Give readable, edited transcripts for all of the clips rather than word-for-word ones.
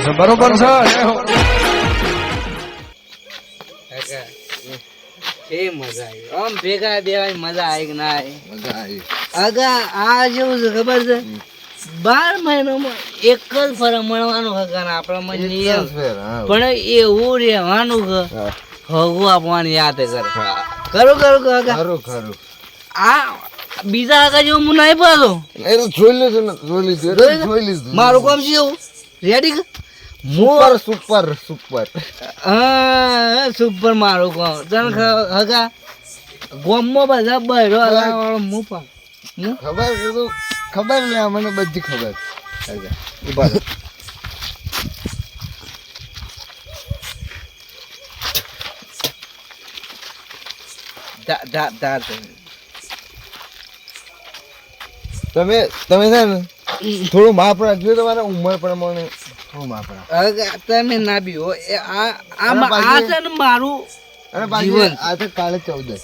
છે બરોબર છે એ મજા આવી આમ ભેગા દેવાય મજા આવી કે ના આવી મજા આવી આગા આ જેવું છે ખબર છે 12 મહિનામાં એક જ ફરક મળવાનું હગાને આપણામાં નિયમ પણ એવું રહેવાનું કે હગું આપવાની યાદ કરે ખરું ખરું આ બીજા આગળ જેવું હું નહીં પાડો જોઈ લીધું મારું કામ છે એવું રેડી સુપર હા સુપર મારું કામ તને હગા ગોમમાં બધા બહેરો વાળો હું પણ ખબર ને મને બધી ખબર ઉભા રહો. તમે છે ને થોડું માપ રાખજો તમારા ઉંમર પ્રમાણે થોડું માપ રાખો તમે ના બી હો આ છે ને મારું અને પાછું આ તો કાલે 14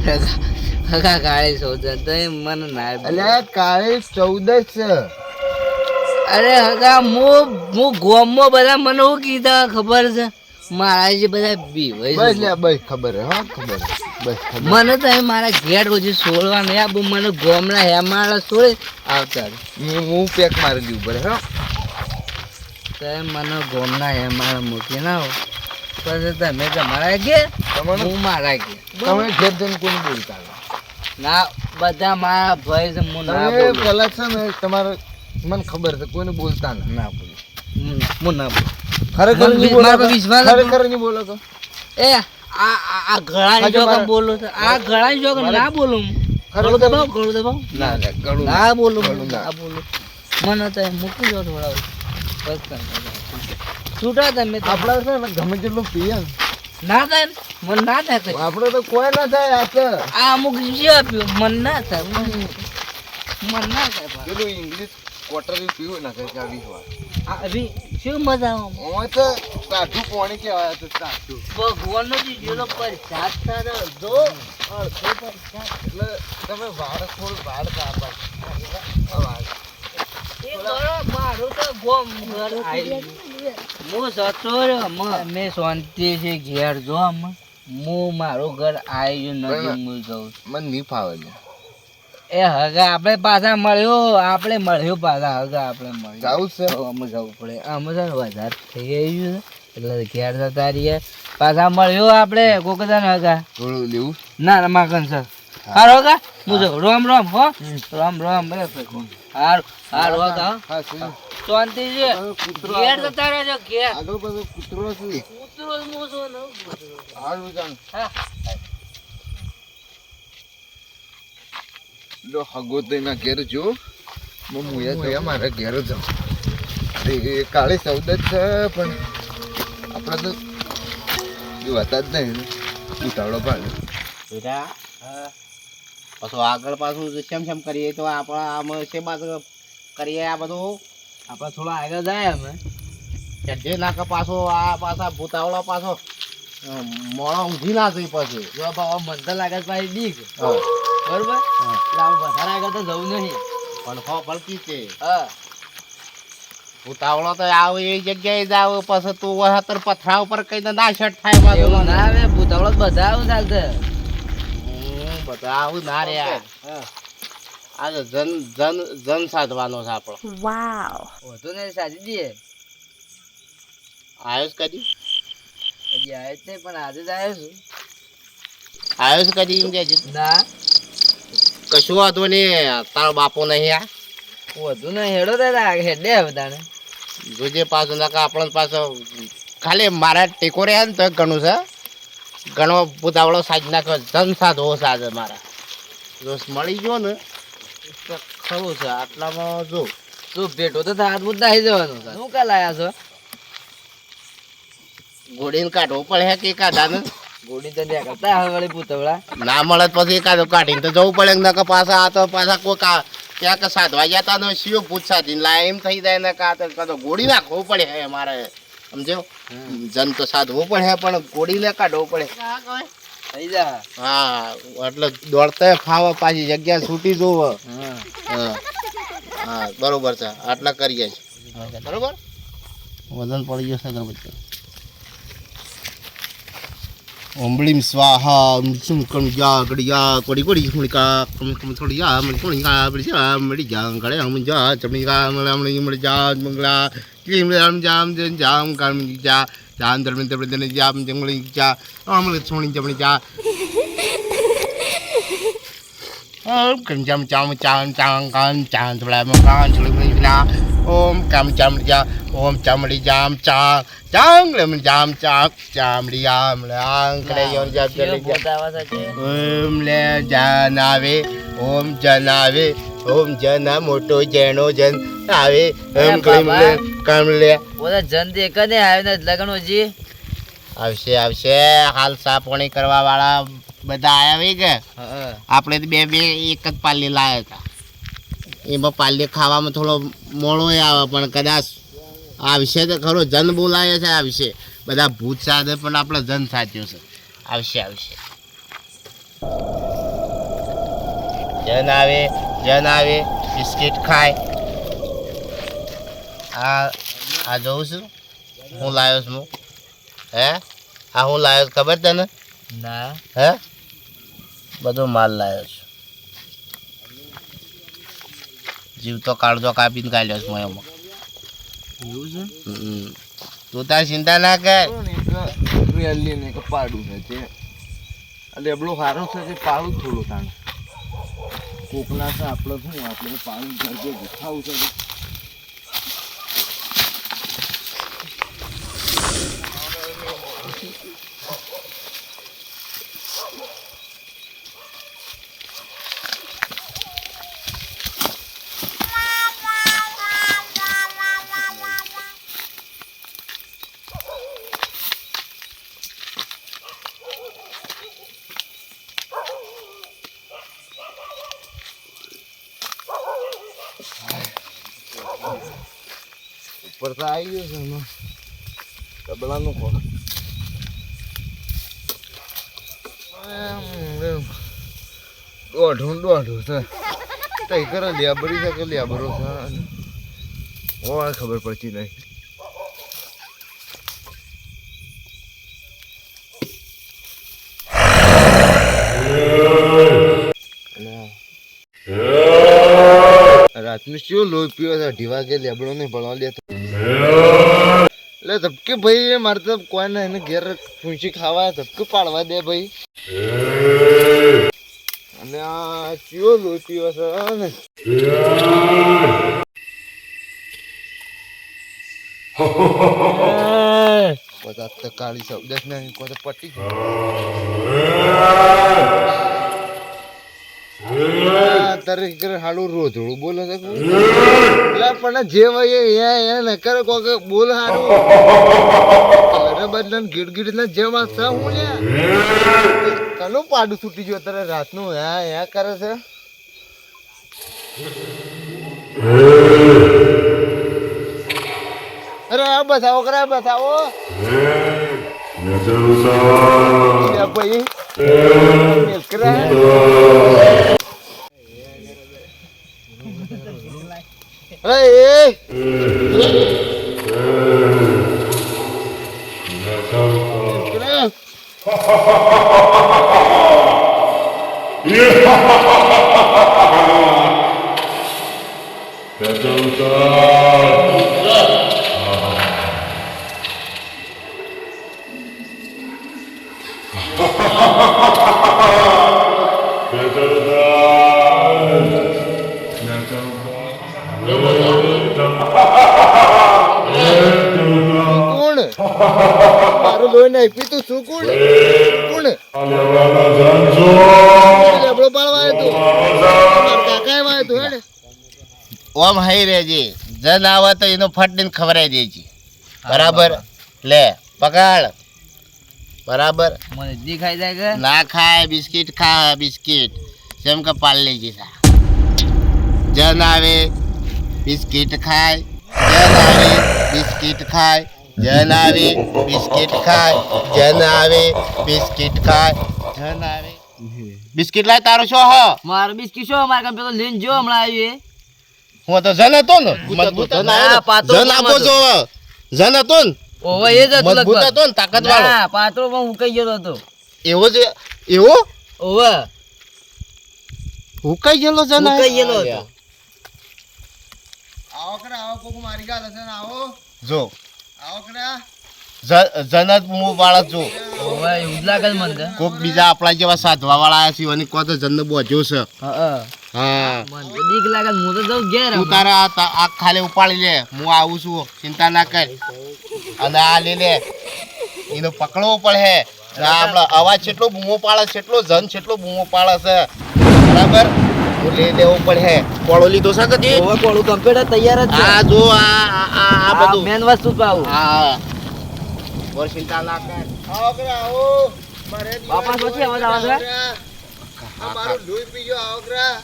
છે હગા કાળે સોદા તો મને ના એટલે કાલે 14 છે અરે હગા હું ગોમમાં બધા મને શું કીધા ખબર છે મારા જે બધા બીવાય બસ ખબર હે હા ખબર બસ મને તો મારા ઘેર રોજ છોડવા નહીં આપું મને ગોમના હેમાળા છોડે આવતા હું પેક મારી દઉં પડે હા તો મને ગોમના હેમાળા મૂકી ના આવો પછી તમે તમારા ઘેર હું મારા ઘેર તમે ઘેર જઈને કોઈને બોલતા ના બધા મારા ભાઈ છે હું ના તમે બોલું પેલા છે ને તમારે મને ખબર છે કોઈને બોલતા ના બોલો હું ના બોલું ખરેખર નહીં બોલો મારા પર વિશ્વાસ હતો? ખરેખર નહીં બોલો તો એ આ ગળાની જોગર બોલો છો આ ગળાની જોગર ના બોલું ગળું દબાવ ના બોલું ના બોલું મને તો મૂકી દો થોડા બસ છૂટા તમે તો. આપડે છે ને ગમે તેટલું પીએ ને ના થાય ને મને ના થાય કઈ. આપડે તો કોઈ ના થાય આ તો આ અમુક જે આપ્યું મને ના થાય મને ના થાય ભાઈ. પેલું ઇંગ્લિશ ક્વાર્ટર પીવું ના થાય 20 વાર આ બી શું મજા આવે ઓય તો સાધુ પાણી કહેવાય તો સાધુ ભગવાનનો દીધેલો પ્રસાદ તારો જો અડધો પ્રસાદ એટલે તમે વાળ થોડું વાળ કાપા એ કરો મારું તો ગોમ ઘર આઈ હું જતો રહ્યો મેં શાંતિ છે ઘેર જો હું મારું ઘર આવી નથી હું જઉં મને નહીં ફાવે છે એ હગા આપણે પાછા મળ્યો પાછા હગા આપણે મળ્યો જાવું છે અમે જવું પડે અમે છે ને વધારે થઈ ગયું છે એટલે ઘેર જતા રહીએ પાછા મળ્યો આપણે કોકદાન હગા થોડું લેવું ના માગન સર હારો હગા હું જાઉં રામ હો રામ હારું હગા હા શું શાંતિ છે ઘેર જતા રહેજો ઘેર આગળ પાછો કૂતરો છે કૂતરો મોસો ન હારું જાણ હા લો હગો તો એના ઘેર જો મુયા તો મારા ઘેર જાઉં એ કાલે 14 જ છે પણ આપણે તો જોતા જ નહીં ઉતાવળો પાડે બેટા પાછું આગળ પાછું શેમ કરીએ તો આપણે આમ છે પાછું કરીએ આ બધું આપણે થોડા આગળ જાય અમે જે નાખે પાછો આ પાછા ભૂતાવળો પાછો મોડો ઊંઘી ના જઈ પછી જો બાબા મન તો લાગે પાછી દીક હા બરોબર એટલે આપણે વધારે આગળ તો જવું નહીં પણ ખો પલકી છે હા ભૂતાવળો તો આવ એ જગ્યાએ જ આવ પછી તું વહતર પથરા ઉપર કઈ ના શર્ટ થાય પાછું એવું ના આવે ભૂતાવળો બધા આવું ચાલશે બધા આવું ના રે આ તો જન સાધવાનો છે આપણો વધુ ને સાજી દઈએ આયુષ કદી હજી આવે જ નહીં પણ આજે જ આવ્યો છું આયુષ કદી એમ કે ના કશું વાંધો નહીં તારો બાપો નહીં આ વધુ ને હેડો તો હેડે બધાને જોજે પાછું નાકા આપણને પાછો ખાલી મારા ટેકો રહ્યા ને તો ઘણું છે ઘણો ભૂતાવળો સાજ નાખો જન સાધવો સાજે મારા જો મળી ગયો ને તો ખરું છે આટલામાં જો તું ભેટો તો હાથ મુદ્દા આવી જવાનું છે શું કાલ આવ્યા છો ઘોડીને કાઢવો પડે કે કાઢા ને ગોડી તો ત્યાં કરતા હવે વળી ભૂતવડા ના મળે તો પછી એકાદો કાઢીને તો જવું પડે ને પાછા આ તો પાછા કોઈ ક્યાંક સાધવા જતા ને શિવ ભૂત સાધીને લાય એમ થઈ જાય ને કાં તો ગોળી નાખવું પડે હે મારે સમજો જન તો સાધવું પડે પણ ગોળીને કાઢવું પડે થઈ જા હા એટલે દોડતા ફાવે પાછી જગ્યા છૂટી જોવે હા હા બરોબર છે આટલા કરીએ બરોબર વજન પડી જશે અગરબત્તી ઓમબલીમ સ્વાહા શું કમ જા ગડિયા કોડી કોડી મુણકા કમ થોડી યા મણ કોણી કા બડી જા મડી જા ગળે હમ જા ચમણી કા મળી જા મંગલા ક્લીમ રામ જામ જન જામ કામ જા જામ ધર્મ ધર્મ જામ જંગલી જા આમલે છોણી ચમણી જા Om jam jam jam jam kan jam sebelah makan sebelah sebelah Om jam jam jam Om jam li jam jam jam lem jam jam jam li jam lang kreyon jam jam Om le janave Om janave Om jana moto jeno jan ave Om klem le kam le બધા જન તે કદે આવે ને લગન હજી આવશે હાલ સાપોણી કરવા વાળા બધા આયા વે કે આપણે તો બે એક જ પાલી લાયા હતા એમાં પાલી ખાવામાં થોડો મોળો આવે પણ કદાચ આવશે તો ખરો જન બોલાય છે આવશે બધા ભૂત સાથે પણ આપણે જન સાચ્યો છે આવશે જન આવે બિસ્કિટ ખાય આ જોઉં છું હું લાવ્યો છું હે આ હું લાવ્યો ખબર તને ના હે બધો માલ લાવ્યો છું જીવતો કાળજો કાપીને કાઢ્યો છું એમાં એવું છે તું તાર ચિંતા ના કર રેલી ને કે પાડું છે તે લેબડો સારો છે તે પાડું થોડું તાણ કોકના છે આપણે શું આપણે પાણી ઘરજો ખાવું છે ઉપર તો આવી ગયો છે એમાં તબલાનું ખોળ દોઢું છે તઈ કરે લેબરી છે કે લેબરો છે ઓય ખબર પડતી નહીં રાતનું શું લોહી પીવો છે 2 વાગે લેબડો નહીં ભણવા લેતો એટલે ધબકે ભાઈ મારે તો કોઈ ને એને ઘેર ફૂંસી ખાવા ધબકે પાડવા દે ભાઈ અને આ કયો લોહી પીવો છે ને બધા તો કાળી શબ્દ ને કોઈ તો પટી તારે હાડું રોધડું બોલે છે પણ જે હોય એ ને કરે કોઈ બોલ હાડું બદલે ગીટ ગીટ ને જે માસ હું કનું પાડું છૂટી ગયો તારે રાતનું હે કરે છે અરે બતાવો કરે બતાવો ભાઈ મારું લોહી નહીં પીતું શું કોણ લેબડો પાડવા તું કાકા વાય તું હેડે ઓમ હઈ રેજી જન આવે તો એનો ફટીને ખવરાઈ દેજી બરાબર લે પકડ બરાબર મને દી ખાઈ જાય કે ના ખાય બિસ્કિટ ખા બિસ્કિટ જેમ કે પાલ લેજી સા જન આવે બિસ્કિટ ખાય જન આવે બિસ્કિટ ખાય જન આવે બિસ્કિટ ખાય જન આવે બિસ્કિટ ખાય જન આવે બિસ્કિટ લાય તારો છો હો મારો બિસ્કિટ શો મારા કામ પેલો લઈને જો હમણાં આવી હું તો જન હતો ને મજબૂત હતો. ના, પાતળો જન આપો હતો. છો જન હતો ને ઓવે એ જ હતું મજબૂત લગભગ. હતો ને તાકાત વાળો ના, પાતળો પણ હુકાઈ ગયેલો હતો. એવો જ એવો ઓવે હુકાઈ ગયેલો જન હુકાઈ ગયેલો હતો. આવો કરા આવો કોક મારી ગાલ હશે ને આવો જો આવો કરા જન જ હું બાળક જો ઓવે એવું જ લાગે છે મને તો. કોક બીજા આપણા જેવા સાધવા વાળા આયા છે અને કો તો જન બોધ્યો છે હા હા મને તો બીક લાગે છે. હું તો જાઉં ઘેર તું હવે. તારા આ ખાલી ઉપાડી લે હું આવું છું ચિંતા ના કર અને આ લે લે એનો પકડવો પડે આપણો અવાજ કેટલો બૂમો પાડે કેટલો જન કેટલો બૂમો પાડે છે બરાબર હું લઈ લેવું પડે કોળો લીધો છે કદી ઓવે કોળું કમ્પ્યુટર તૈયાર જ છે. આ જો આ બધું મેન વસ્તુ પાવું. હા બોલ ચિંતા ના કર આવો કરા આવો મારે બાપા શોથી અવાજ આવે છે? આ મારું લોહી પી ગયો આવો કરા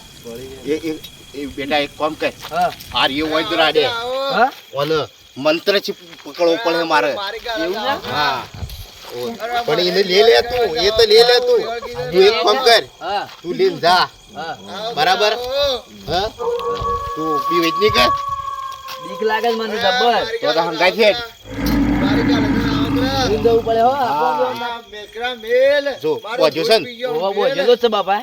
એ બેટા એક કામ કર હા આ રહ્યો હોય તો રાડે આવો હા ઓને મંત્ર થી પકડવો પડે મારે મારી ગાલ એવું હશે, છે? હા પણ એને લે લે તું એ તો લે લે તું તું એક કામ કર હા તું લઈને જા હા આવો બરાબર. આવો. હા તું પી વેચની કર બીક લાગે છે મને જબર. તો તો હંગાઈ છે મારી ગાલ હશે ને આવો કરા લઈ જવું પડે હો. આ મેકરા મેલ જો, મારો પહોંચ્યો છે ને? લોહી પી ગયો, ઓવે મેલ. બોજેલો જ છે બાપા.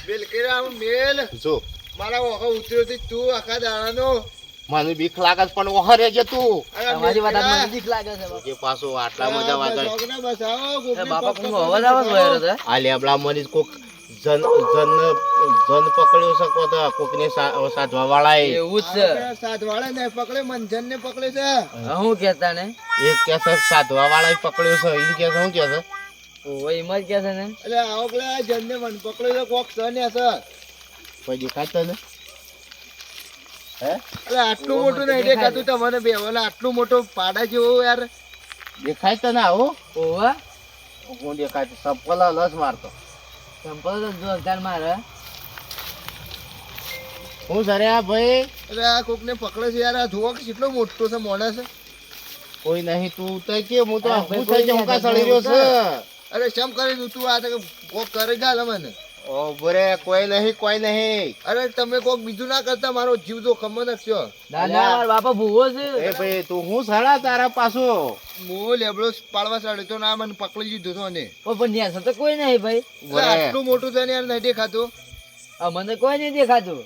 મેલકેરા મેલ જો મારા ઓખો ઉતર્યો થી તું આખા દાડાનો મને બીક લાગે છે પણ ઓહર રહેજે તું અરે તમારી વાત મેલકેરા. મને બીક લાગે છે બાપા. જે પાછો આટલા મજા બસ વાગે આવો ને, બસ આવો, એ કોકની બાપા પગ કોઈનો અવાજ આવે છે વહેરો છે? આ લેબડા મરી કોક જન પકડ્યો છે કો તો કોકને સાધવા વાળા એવું જ છે. આપણા સાતવાળા ને પકડે મંજન ને પકડે છે હા, હું કહેતા ને એક કે છે સાધવા વાળા પકડ્યો છે એમ કે છે શું કે છે ઓવે એમ જ કહે છે ને. એટલે આવો પેલા જનને મન પકડે છે કોક છે ને છે કોઈ દેખાય ને હે એટલે આટલું મોટું નહીં દેખાતું તમને બે ઓલા આટલું મોટો પાડા જેવો યાર દેખાય તને આવો ઓવે હું દેખાય ચપ્પલ લસ મારતો ચંપલ તો જોરદાર મારે. હું સરે આ ભાઈ એટલે આ કોક ને પકડે છે યાર આ જુઓ કે કેટલો મોટો છે મોણસ કોઈ નહીં તું તો કે હું તો હા, હું ભાઈ, થઈ કોઈ હું કા નહીં, સળી રહ્યો છે અરે શમ કરી તું આ તો કોક કરે ગાલ મને ઓ બરે કોઈ નહીં અરે તમે કોક બીજું ના કરતા મારો જીવ તો ખમો નાખશો ના ના મારા બાપા ભૂવો છે. એ ભાઈ તું હું સડા તારા પાછો હું લેબડો પાડવા સાડે તો ના મને પકડી લીધો તો ને ઓ પણ ન્યા તો કોઈ નહીં ભાઈ. એટલે આટલું મોટું છે ને યાર નહીં દેખાતું આ મને કોઈ નહીં દેખાતું.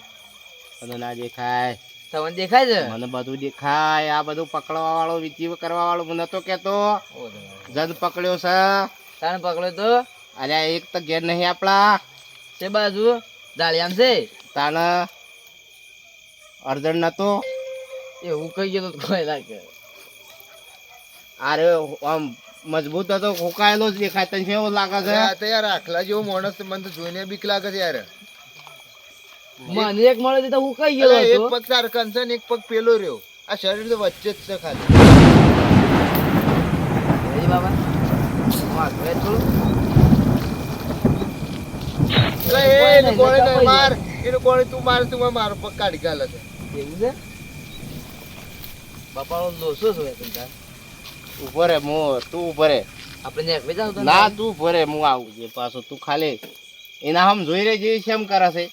મને ના દેખાય તમને દેખાય છે? મને બધું દેખાય આ બધું પકડવા વાળો વિચી કરવા વાળો મને તો કેતો જન પકડ્યો છે તાણ પકડો તો અરે એક તો ઘેર નહીં આપણા તે બાજુ દાળિયામ છે. તાને અર્જણ નતો એવું કહી ગયો તો કોઈ લાગે. અરે આમ મજબૂત હતો ખોકાયેલો જ દેખાય તને કેવું લાગે છે આ તો યાર આખલા જેવો માણસ મને તો જોઈને બીક લાગે છે યાર મને એક મળે તો હું કહી ગયો અલા, એક હતો. પગ તાર કંસે ને એક પગ પેલો રહ્યો આ શરીર તો વચ્ચે જ છે ખાલી એ બાબા વાહ, હવે થોડું. અલા, એ એનું ગોળે નહીં, માર એનું ગોળે તું માર તું મારો પગ કાઢી ગાલે છે એવું છે બાપાનો લોસો છે તું તાર. ઉભો રે મોર તું ઉભો રે આપણે નેકળી જાવ તો ના તું ઉભો રે હું આવું છે પાછો તું ખાલી એના હમ જોઈ રહી છે કેમ કરે છે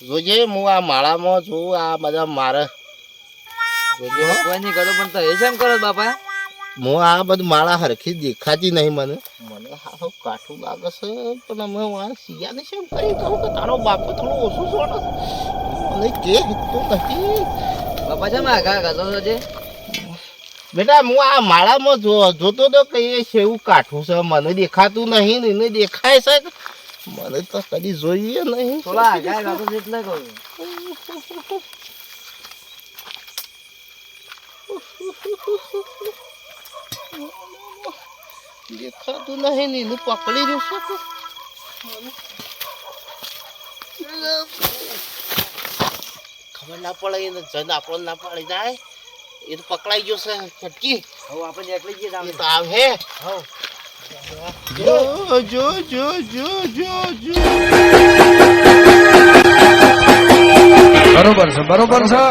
જોજે હું આ માળામાં જોઉં આ બધા મારે જોજે હો. કોઈ નહીં કરો પણ તો એ શેમ કરો બાપા? હું આ બધું માળા હરખી દેખાતી નહીં મને હાવ કાઠું લાગે છે પણ અમે આ સિયાને કેમ કરી કહું કે તારો બાપો થોડો ઓછું છોડે મને કે હિતતો નથી બાપા છે આગા કરતો હતો જે બેટા હું આ માળામાં જોતો તો કહીએ છે એવું કાઠું છે મને દેખાતું નહીં ને એને દેખાય છે મને તો કદી જોઈએ નહીં થોડા આગા કરતો હતો એટલે કહું. દેખાતું નહીં ને એનું પકડી રહ્યું છે ખબર ના પડે એને જન આપણને ના પડી જાય એ તો પકડાઈ ગયો છે છટકી હવે આપણે નેકળી જઈએ એ તો આવે જો જો જો જો જો જો બરોબર છે